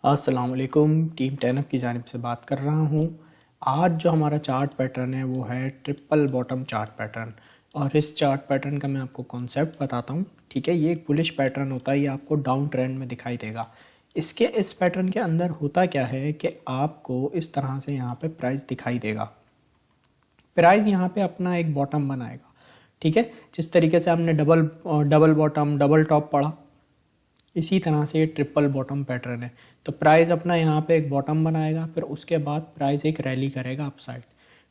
अस्सलाम वालेकुम, टीम 10 की जानिब से बात कर रहा हूँ। आज जो हमारा चार्ट पैटर्न है वो है ट्रिपल बॉटम चार्ट पैटर्न। और इस चार्ट पैटर्न का मैं आपको कॉन्सेप्ट बताता हूँ। ठीक है, ये एक बुलिश पैटर्न होता है, ये आपको डाउन ट्रेंड में दिखाई देगा। इस पैटर्न के अंदर होता क्या है कि आपको इस तरह से यहाँ पे प्राइस दिखाई देगा। प्राइस यहाँ पे अपना एक बॉटम बनाएगा। ठीक है, जिस तरीके से हमने डबल बॉटम डबल टॉप पढ़ा, इसी तरह से ये ट्रिपल बॉटम पैटर्न है। तो प्राइस अपना यहाँ पे एक बॉटम बनाएगा, फिर उसके बाद प्राइस एक रैली करेगा अपसाइड।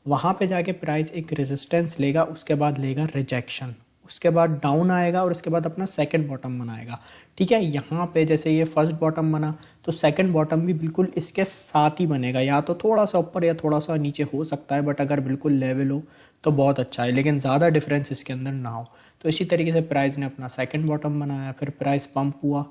वहाँ पे जाके प्राइस एक रेजिस्टेंस लेगा, उसके बाद लेगा रिजेक्शन, उसके बाद डाउन आएगा और उसके बाद अपना सेकंड बॉटम बनाएगा। ठीक है, यहाँ पे जैसे ये फर्स्ट बॉटम बना तो सेकंड बॉटम भी बिल्कुल इसके साथ ही बनेगा, या तो थोड़ा सा ऊपर या थोड़ा सा नीचे हो सकता है, बट अगर बिल्कुल लेवल हो तो बहुत अच्छा है, लेकिन ज़्यादा डिफरेंस इसके अंदर ना हो। तो इसी तरीके से प्राइस ने अपना सेकंड बॉटम बनाया, फिर प्राइस पंप हुआ।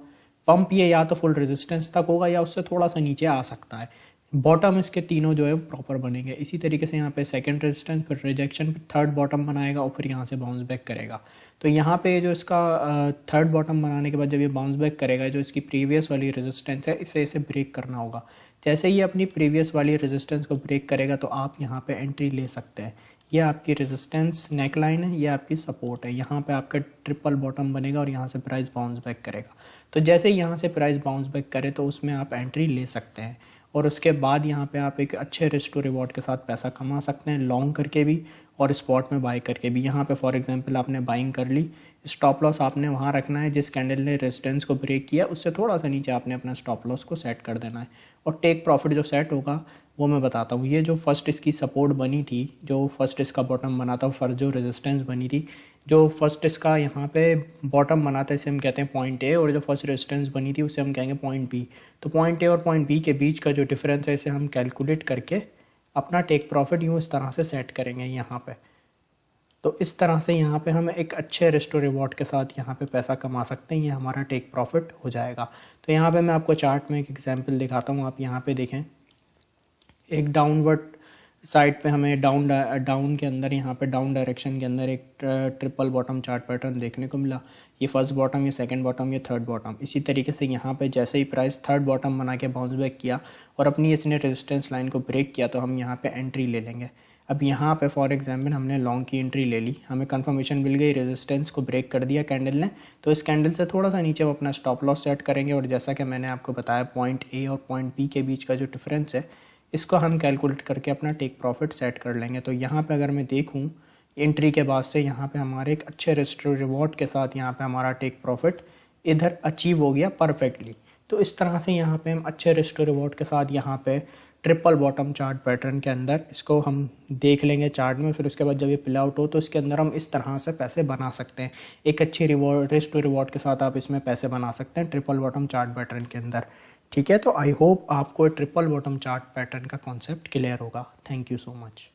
पंप ये या तो फुल रेजिस्टेंस तक होगा या उससे थोड़ा सा नीचे आ सकता है। बॉटम इसके तीनों जो है प्रॉपर बनेंगे। इसी तरीके से यहाँ पे सेकंड रेजिस्टेंस, फिर रिजेक्शन, फिर थर्ड बॉटम बनाएगा और फिर यहाँ से बाउंस बैक करेगा। तो यहाँ पे जो इसका थर्ड बॉटम बनाने के बाद जब ये बाउंस बैक करेगा, जो इसकी प्रीवियस वाली रेजिस्टेंस है इसे ब्रेक करना होगा। जैसे ही अपनी प्रीवियस वाली रेजिस्टेंस को ब्रेक करेगा तो आप यहाँ पे एंट्री ले सकते हैं। ये आपकी रेजिस्टेंस नेक लाइन है, ये आपकी सपोर्ट है। यहाँ पे आपका ट्रिपल बॉटम बनेगा और यहाँ से प्राइस बाउंस बैक करेगा। तो जैसे ही यहाँ से प्राइस बाउंस बैक करे तो उसमें आप एंट्री ले सकते हैं, और उसके बाद यहाँ पे आप एक अच्छे रिस्क टू रिवॉर्ड के साथ पैसा कमा सकते हैं, लॉन्ग करके भी और स्पॉट में बाय करके भी। यहाँ पे फॉर एग्जांपल आपने बाइंग कर ली, स्टॉप लॉस आपने वहाँ रखना है जिस कैंडल ने रेजिस्टेंस को ब्रेक किया, उससे थोड़ा सा नीचे आपने अपना स्टॉप लॉस को सेट कर देना है। और टेक प्रॉफिट जो सेट होगा वो मैं बताता हूँ। ये जो फर्स्ट इसकी सपोर्ट बनी थी, जो फर्स्ट इसका बॉटम बना था, फर्स्ट जो रेजिस्टेंस बनी थी, जो फर्स्ट इसका यहाँ पे बॉटम बना था, इसे हम कहते हैं पॉइंट ए, और जो फर्स्ट रेजिस्टेंस बनी थी उसे हम कहेंगे पॉइंट बी। तो पॉइंट ए और पॉइंट बी के बीच का जो डिफरेंस है इसे हम कैलकुलेट करके अपना टेक प्रॉफिट यूँ इस तरह से सेट करेंगे यहाँ पे। तो इस तरह से यहाँ पे हम एक अच्छे रिस्क टू रिवॉर्ड के साथ यहाँ पे पैसा कमा सकते हैं। ये हमारा टेक प्रॉफिट हो जाएगा। तो यहाँ पे मैं आपको चार्ट में एक एग्जांपल दिखाता हूँ। आप यहाँ पे देखें, एक डाउनवर्ड साइड पे हमें डाउन के अंदर, यहाँ पे डाउन डायरेक्शन के अंदर एक ट्रिपल बॉटम चार्ट पैटर्न देखने को मिला। ये फर्स्ट बॉटम, ये सेकंड बॉटम, ये थर्ड बॉटम। इसी तरीके से यहाँ पे जैसे ही प्राइस थर्ड बॉटम बना के बाउंस बैक किया और अपनी इसने रेजिस्टेंस लाइन को ब्रेक किया तो हम यहाँ पे एंट्री ले लेंगे। अब यहाँ पे फॉर एग्जाम्पल हमने लॉन्ग की एंट्री ले ली, हमें कंफर्मेशन मिल गई, रेजिस्टेंस को ब्रेक कर दिया कैंडल ने। तो इस कैंडल से थोड़ा सा नीचे हम अपना स्टॉप लॉस सेट करेंगे, और जैसा कि मैंने आपको बताया पॉइंट ए और पॉइंट बी के बीच का जो डिफरेंस है इसको हम कैलकुलेट करके अपना टेक प्रॉफिट सेट कर लेंगे। तो यहाँ पे अगर मैं देखूँ एंट्री के बाद से यहाँ पे हमारे एक अच्छे रिस्क टू रिवॉर्ड के साथ यहाँ पे हमारा टेक प्रॉफिट इधर अचीव हो गया परफेक्टली। तो इस तरह से यहाँ पे हम अच्छे रिस्क टू रिवॉर्ड के साथ यहाँ पे ट्रिपल बॉटम चार्ट पैटर्न के अंदर इसको हम देख लेंगे चार्ट में। फिर उसके बाद जब ये प्ले आउट हो तो इसके अंदर हम इस तरह से पैसे बना सकते हैं। एक अच्छी रिस्क टू रिवॉर्ड के साथ आप इसमें पैसे बना सकते हैं ट्रिपल बॉटम चार्ट पैटर्न के अंदर। ठीक है, तो आई होप आपको ट्रिपल बॉटम चार्ट पैटर्न का कॉन्सेप्ट क्लियर होगा। Thank you so much.